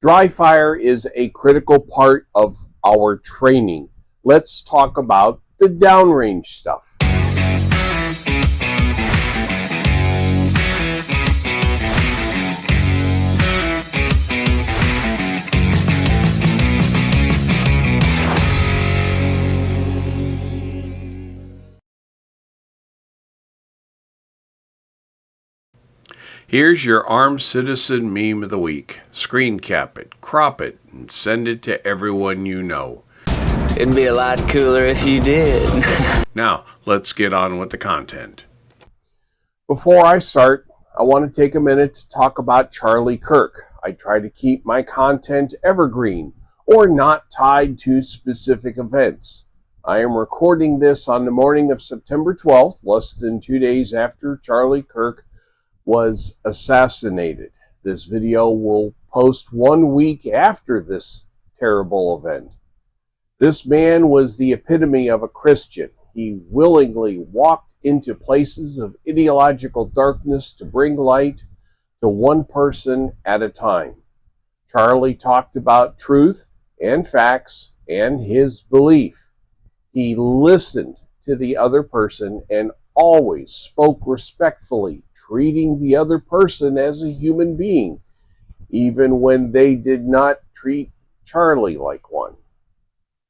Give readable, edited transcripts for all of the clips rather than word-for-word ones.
Dryfire is a critical part of our training. Let's talk about the downrange stuff. Here's your armed citizen meme of the week. Screen cap it, crop it, and send it to everyone you know. It'd be a lot cooler if you did. Now, let's get on with the content. Before I start, I want to take a minute to talk about Charlie Kirk. I try to keep my content evergreen or not tied to specific events. I am recording this on the morning of September 12th, less than 2 days after Charlie Kirk was assassinated. This video will post 1 week after this terrible event. This man was the epitome of a Christian. He willingly walked into places of ideological darkness to bring light to one person at a time. Charlie talked about truth and facts and his belief. He listened to the other person and always spoke respectfully, treating the other person as a human being, even when they did not treat Charlie like one.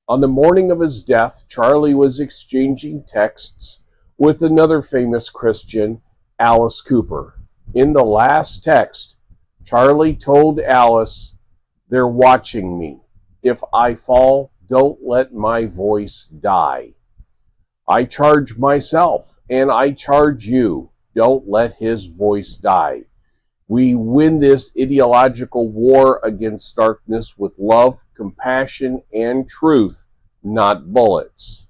On the morning of his death, Charlie was exchanging texts with another famous Christian, Alice Cooper. In the last text, Charlie told Alice, "They're watching me. If I fall, don't let my voice die. I charge myself, and I charge you. Don't let his voice die. We win this ideological war against darkness with love, compassion, and truth, not bullets."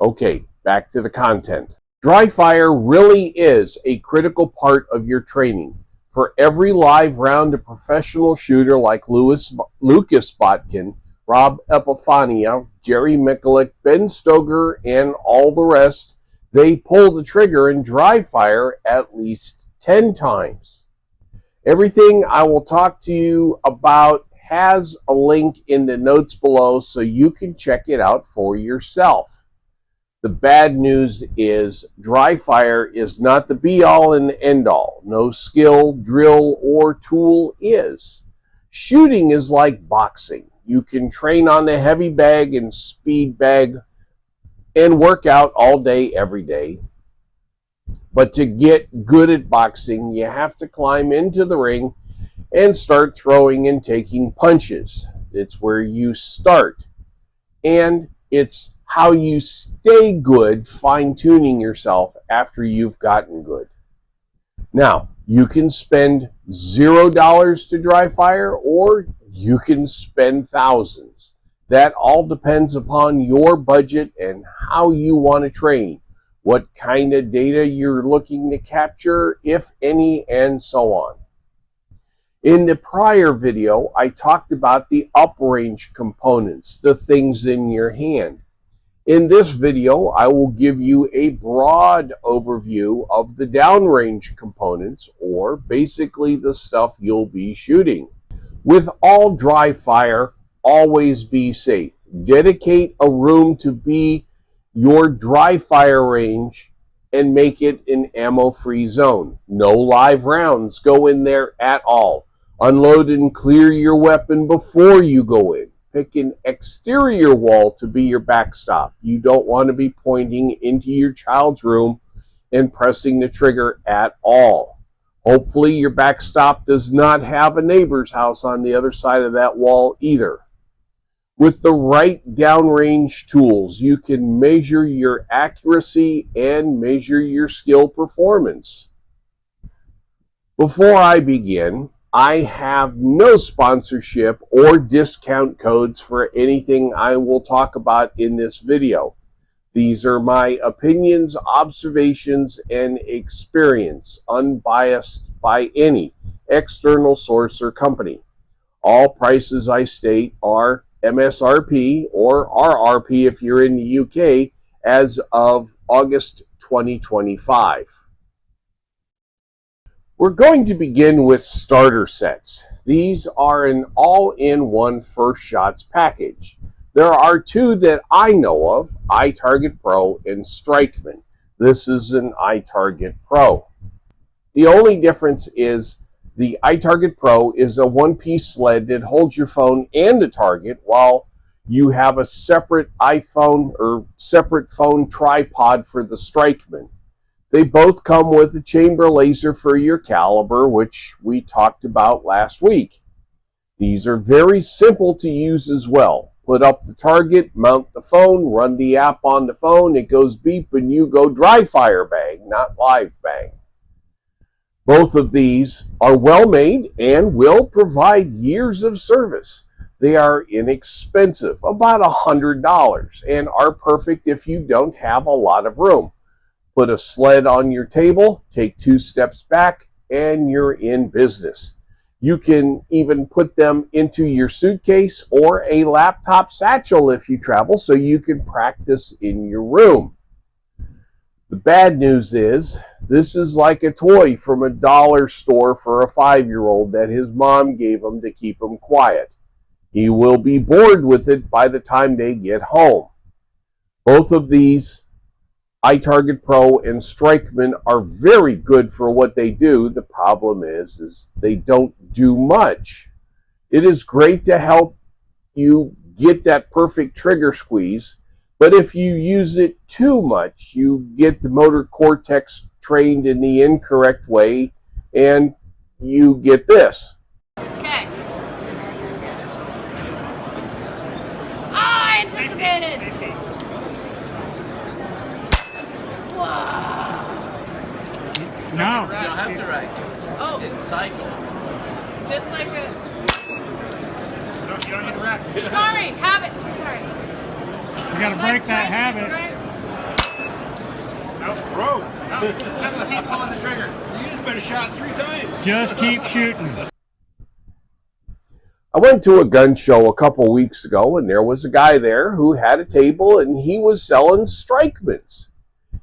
Okay, back to the content. Dryfire really is a critical part of your training. For every live round, a professional shooter like Lucas Botkin, Rob Epifania, Jerry Mikulik, Ben Stoger, and all the rest, they pull the trigger in Dryfire at least 10 times. Everything I will talk to you about has a link in the notes below so you can check it out for yourself. The bad news is Dryfire is not the be-all and end-all. No skill, drill, or tool is. Shooting is like boxing. You can train on the heavy bag and speed bag and work out all day, every day. But to get good at boxing, you have to climb into the ring and start throwing and taking punches. It's where you start. And it's how you stay good, fine-tuning yourself after you've gotten good. Now, you can spend $0 to Dryfire, or you can spend thousands. That all depends upon your budget and how you want to train, what kind of data you're looking to capture, if any, and so on. In the prior video, I talked about the uprange components, the things in your hand. In this video, I will give you a broad overview of the downrange components, or basically the stuff you'll be shooting. With all Dryfire, always be safe. Dedicate a room to be your Dryfire range and make it an ammo-free zone. No live rounds go in there at all. Unload and clear your weapon before you go in. Pick an exterior wall to be your backstop. You don't want to be pointing into your child's room and pressing the trigger at all. Hopefully your backstop does not have a neighbor's house on the other side of that wall either. With the right downrange tools, you can measure your accuracy and measure your skill performance. Before I begin, I have no sponsorship or discount codes for anything I will talk about in this video. These are my opinions, observations, and experience, unbiased by any external source or company. All prices I state are MSRP or RRP if you're in the UK as of August 2025. We're going to begin with starter sets. These are an all-in-one first shots package. There are two that I know of, iTarget Pro and Strikeman. This is an iTarget Pro. The only difference is the iTarget Pro is a one-piece sled that holds your phone and a target, while you have a separate iPhone or separate phone tripod for the Strikeman. They both come with a chamber laser for your caliber, which we talked about last week. These are very simple to use as well. Put up the target, mount the phone, run the app on the phone, it goes beep, and you go Dryfire bang, not live bang. Both of these are well made and will provide years of service. They are inexpensive, about $100, and are perfect if you don't have a lot of room. Put a sled on your table, take 2 steps back, and you're in business. You can even put them into your suitcase or a laptop satchel if you travel, so you can practice in your room. The bad news is, this is like a toy from a dollar store for a 5-year-old that his mom gave him to keep him quiet. He will be bored with it by the time they get home. Both of these, iTarget Pro and Strikeman, are very good for what they do. The problem is they don't do much. It is great to help you get that perfect trigger squeeze, but if you use it too much, you get the motor cortex trained in the incorrect way, and you get this. Okay. Oh, I anticipated. No. You don't have to ride. Oh, It's cycle. just like a. You don't need to rack. Sorry, habit. Sorry. You gotta break that habit. Nope. Bro. No. Just keep pulling the trigger. You just been shot 3 times. Just keep shooting. I went to a gun show a couple weeks ago, and there was a guy there who had a table, and he was selling Strikemans.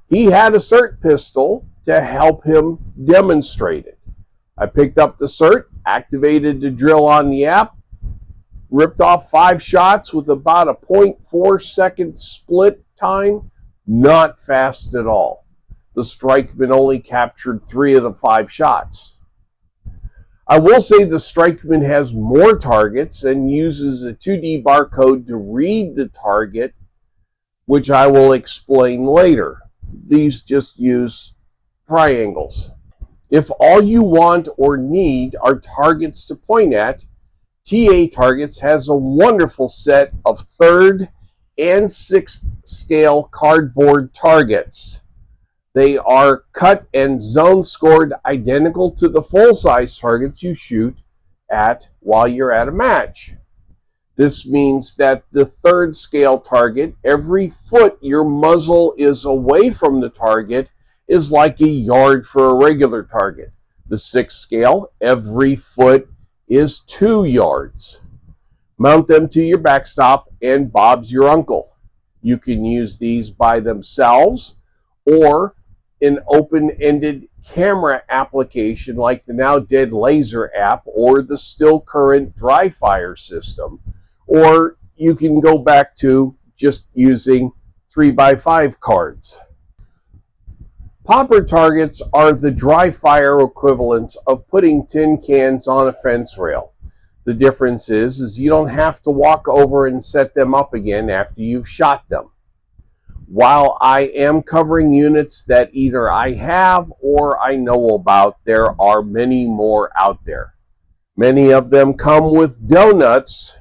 He had a SIRT pistol to help him demonstrate it. I picked up the SIRT, activated the drill on the app, ripped off 5 shots with about a 0.4 second split time. Not fast at all. The Strikeman only captured 3 of the 5 shots. I will say the Strikeman has more targets and uses a 2D barcode to read the target, which I will explain later. These just use triangles. If all you want or need are targets to point at, TA Targets has a wonderful set of 3rd and 6th scale cardboard targets. They are cut and zone scored identical to the full-size targets you shoot at while you're at a match. This means that the 3rd scale target, every foot your muzzle is away from the target, is like a yard for a regular target. The 6th scale, every foot is 2 yards. Mount them to your backstop and Bob's your uncle. You can use these by themselves or an open-ended camera application like the now dead Laser app or the still current Dryfire system. Or you can go back to just using 3x5 cards. Popper targets are the Dryfire equivalents of putting tin cans on a fence rail. The difference is you don't have to walk over and set them up again after you've shot them. While I am covering units that either I have or I know about, there are many more out there. Many of them come with donuts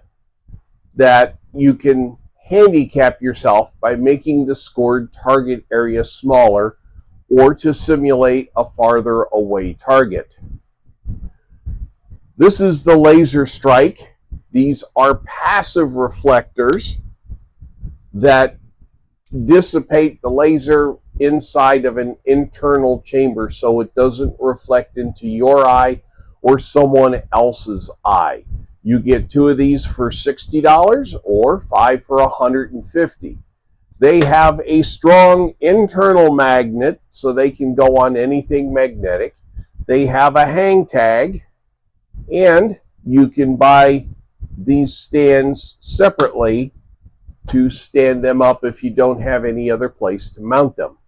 that you can handicap yourself by making the scored target area smaller or to simulate a farther away target. This is the Laser Strike. These are passive reflectors that dissipate the laser inside of an internal chamber so it doesn't reflect into your eye or someone else's eye. You get 2 of these for $60 or 5 for $150. They have a strong internal magnet so they can go on anything magnetic. They have a hang tag, and You can buy these stands separately to stand them up if you don't have any other place to mount them.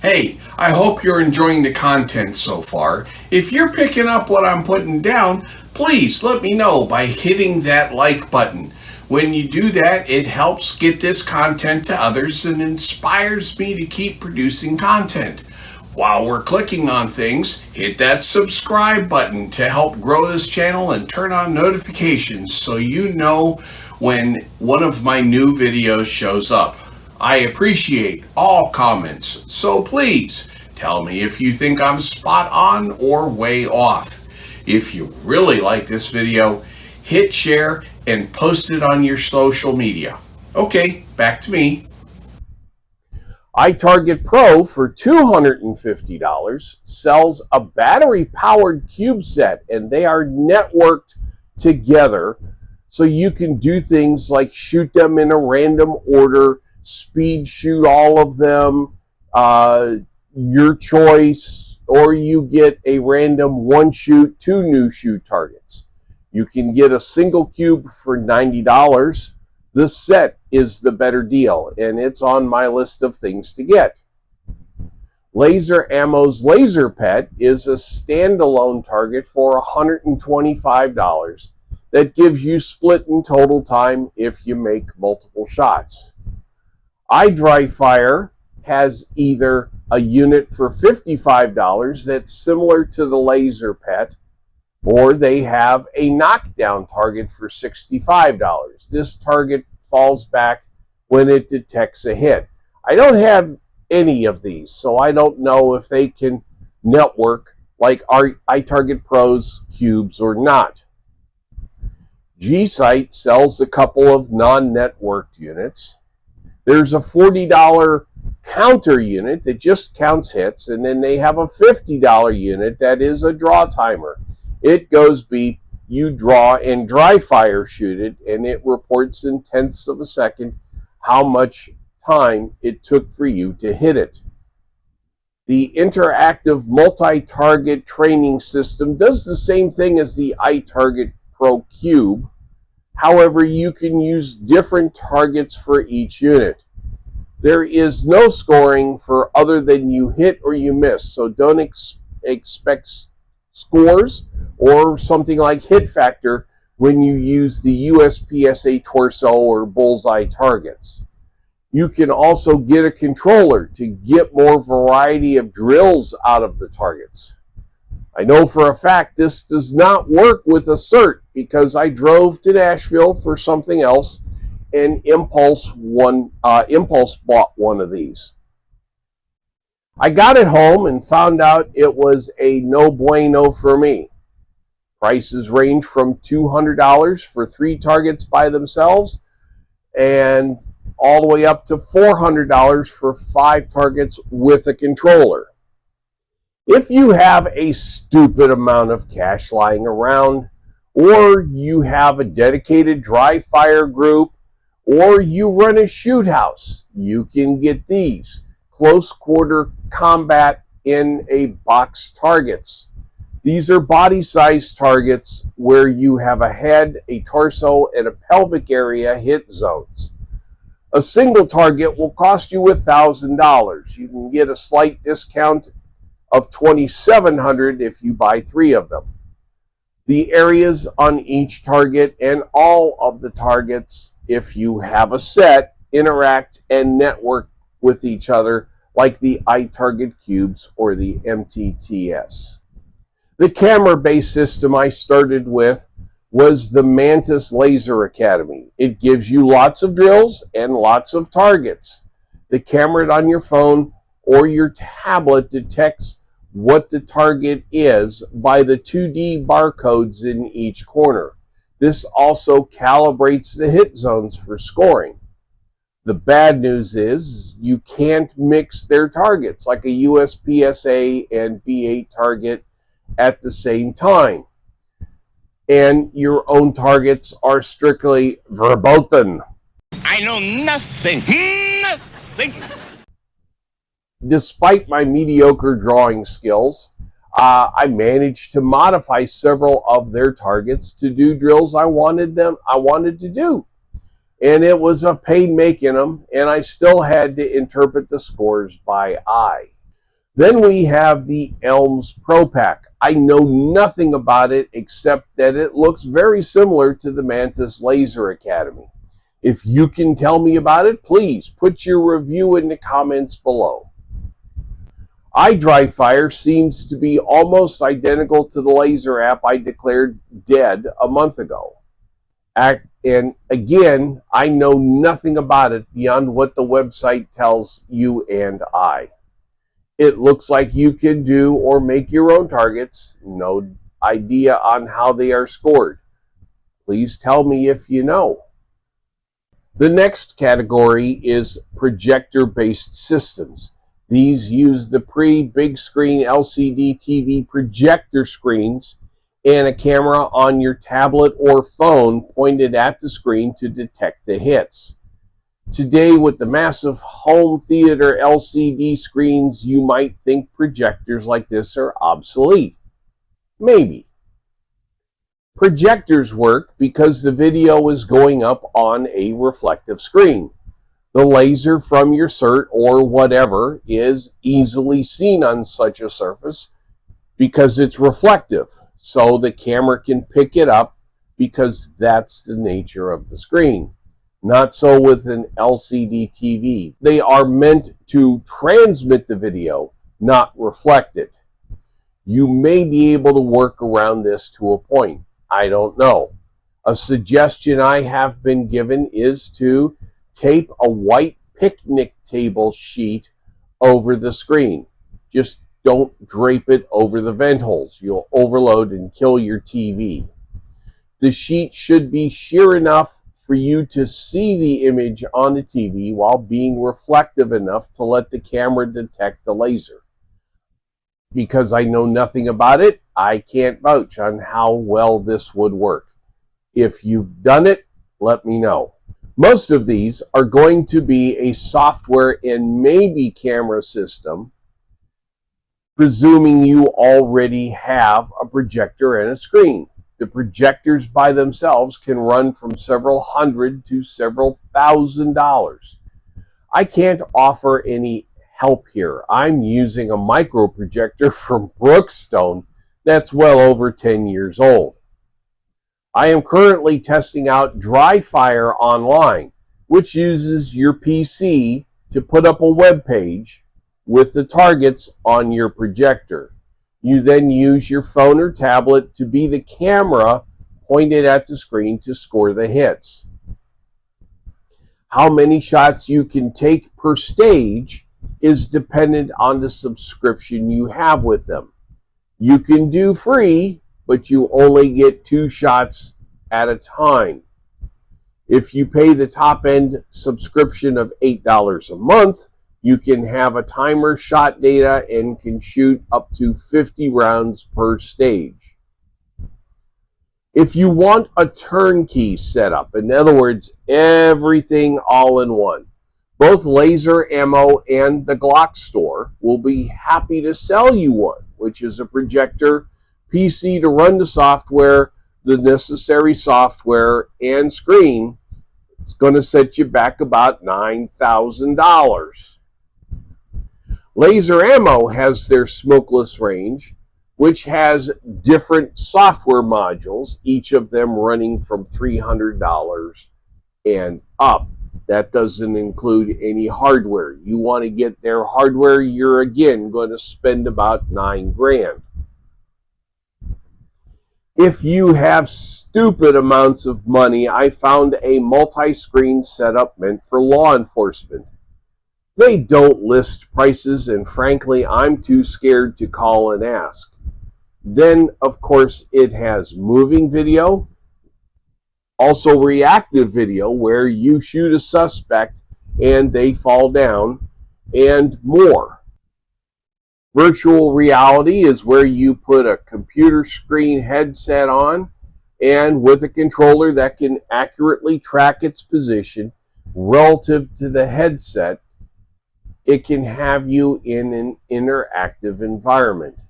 Hey, I hope you're enjoying the content so far. If you're picking up what I'm putting down, please let me know by hitting that like button. When you do that, it helps get this content to others and inspires me to keep producing content. While we're clicking on things, hit that subscribe button to help grow this channel and turn on notifications so you know when one of my new videos shows up. I appreciate all comments, so please tell me if you think I'm spot on or way off. If you really like this video, hit share and post it on your social media. Okay, back to me. iTarget Pro for $250 sells a battery-powered cube set, and they are networked together so you can do things like shoot them in a random order, speed shoot all of them, your choice, or you get a random one shoot, two new shoot targets. You can get a single cube for $90. This set is the better deal, and it's on my list of things to get. Laser Ammo's Laser Pet is a standalone target for $125 that gives you split in total time if you make multiple shots. Dryfire has either a unit for $55 that's similar to the Laser Pet, or they have a knockdown target for $65. This target falls back when it detects a hit. I don't have any of these, so I don't know if they can network like our iTarget Pro's cubes or not. G-Site sells a couple of non-networked units. There's a $40 counter unit that just counts hits, and then they have a $50 unit that is a draw timer. It goes beep, you draw, and Dryfire shoot it, and it reports in tenths of a second how much time it took for you to hit it. The interactive multi-target training system does the same thing as the iTarget Pro Cube. However, you can use different targets for each unit. There is no scoring for other than you hit or you miss, so don't expect scores or something like hit factor when you use the USPSA torso or bullseye targets. You can also get a controller to get more variety of drills out of the targets. I know for a fact this does not work with Assert because I drove to Nashville for something else and Impulse bought one of these. I got it home and found out it was a no bueno for me. Prices range from $200 for 3 targets by themselves and all the way up to $400 for 5 targets with a controller. If you have a stupid amount of cash lying around, or you have a dedicated Dryfire group, or you run a shoot house, you can get these close quarter combat in a box targets. These are body size targets where you have a head, a torso, and a pelvic area hit zones. A single target will cost you $1,000. You can get a slight discount of $2,700 if you buy 3 of them. The areas on each target and all of the targets, if you have a set, interact and network with each other like the iTarget Cubes or the MTTS. The camera-based system I started with was the Mantis Laser Academy. It gives you lots of drills and lots of targets. The camera on your phone or your tablet detects what the target is by the 2D barcodes in each corner. This also calibrates the hit zones for scoring. The bad news is you can't mix their targets like a USPSA and B8 target at the same time. And your own targets are strictly verboten. I know nothing. Nothing. Despite my mediocre drawing skills, I managed to modify several of their targets to do drills I wanted to do. And it was a pain making them, and I still had to interpret the scores by eye. Then we have the Elms Pro Pack. I know nothing about it except that it looks very similar to the Mantis Laser Academy. If you can tell me about it, please put your review in the comments below. Dryfire seems to be almost identical to the laser app I declared dead a month ago. And again, I know nothing about it beyond what the website tells you and I. It looks like you can do or make your own targets. No idea on how they are scored. Please tell me if you know. The next category is projector-based systems. These use the pre-big screen LCD TV projector screens and a camera on your tablet or phone pointed at the screen to detect the hits. Today, with the massive home theater LCD screens, you might think projectors like this are obsolete. Maybe. Projectors work because the video is going up on a reflective screen. The laser from your CERT or whatever is easily seen on such a surface because it's reflective, so the camera can pick it up because that's the nature of the screen. Not so with an LCD TV. They are meant to transmit the video, not reflect it. You may be able to work around this to a point. I don't know. A suggestion I have been given is to tape a white picnic table sheet over the screen. Just don't drape it over the vent holes. You'll overload and kill your TV. The sheet should be sheer enough for you to see the image on the TV while being reflective enough to let the camera detect the laser. Because I know nothing about it, I can't vouch on how well this would work. If you've done it, let me know. Most of these are going to be a software and maybe camera system, presuming you already have a projector and a screen. The projectors by themselves can run from several hundred to several $1,000s. I can't offer any help here. I'm using a micro projector from Brookstone that's well over 10 years old. I am currently testing out Dryfire online, which uses your PC to put up a web page with the targets on your projector. You then use your phone or tablet to be the camera pointed at the screen to score the hits. How many shots you can take per stage is dependent on the subscription you have with them. You can do free, but you only get 2 shots at a time. If you pay the top-end subscription of $8 a month, you can have a timer, shot data, and can shoot up to 50 rounds per stage. If you want a turnkey setup, in other words, everything all in one, both Laser Ammo and the Glock store will be happy to sell you one, which is a projector, PC to run the software, the necessary software, and screen. It's going to set you back about $9,000. Laser Ammo has their smokeless range, which has different software modules, each of them running from $300 and up. That doesn't include any hardware. You want to get their hardware, you're again going to spend about $9 grand. If you have stupid amounts of money, I found a multi-screen setup meant for law enforcement. They don't list prices, and frankly, I'm too scared to call and ask. Then, of course, it has moving video, also reactive video where you shoot a suspect and they fall down, and more. Virtual reality is where you put a computer screen headset on, and with a controller that can accurately track its position relative to the headset, it can have you in an interactive environment.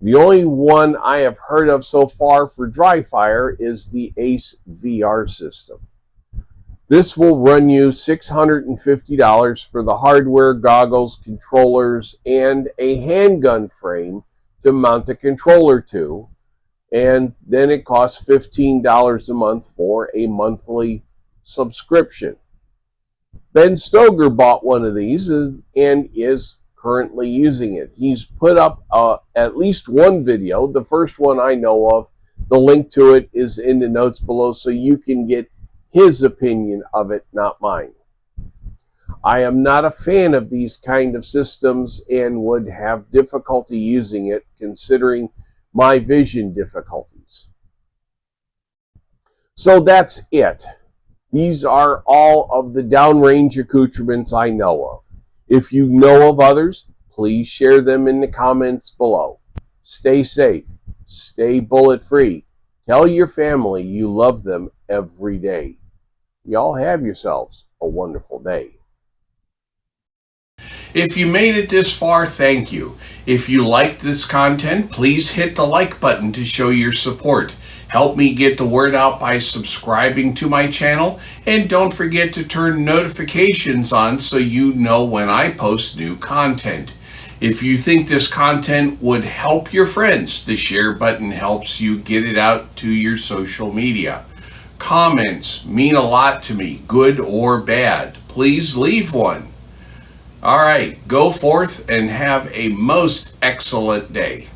The only one I have heard of so far for Dryfire is the Ace VR system. This will run you $650 for the hardware, goggles, controllers, and a handgun frame to mount a controller to, and then it costs $15 a month for a monthly subscription. Ben Stoger bought one of these and is currently using it. He's put up at least one video, the first one I know of. The link to it is in the notes below so you can get his opinion of it, not mine. I am not a fan of these kind of systems and would have difficulty using it considering my vision difficulties. So that's it. These are all of the downrange accoutrements I know of. If you know of others, please share them in the comments below. Stay safe. Stay bullet-free. Tell your family you love them every day. Y'all have yourselves a wonderful day. If you made it this far, thank you. If you liked this content, please hit the like button to show your support. Help me get the word out by subscribing to my channel, and don't forget to turn notifications on so you know when I post new content. If you think this content would help your friends, the share button helps you get it out to your social media. Comments mean a lot to me, good or bad. Please leave one. All right, go forth and have a most excellent day.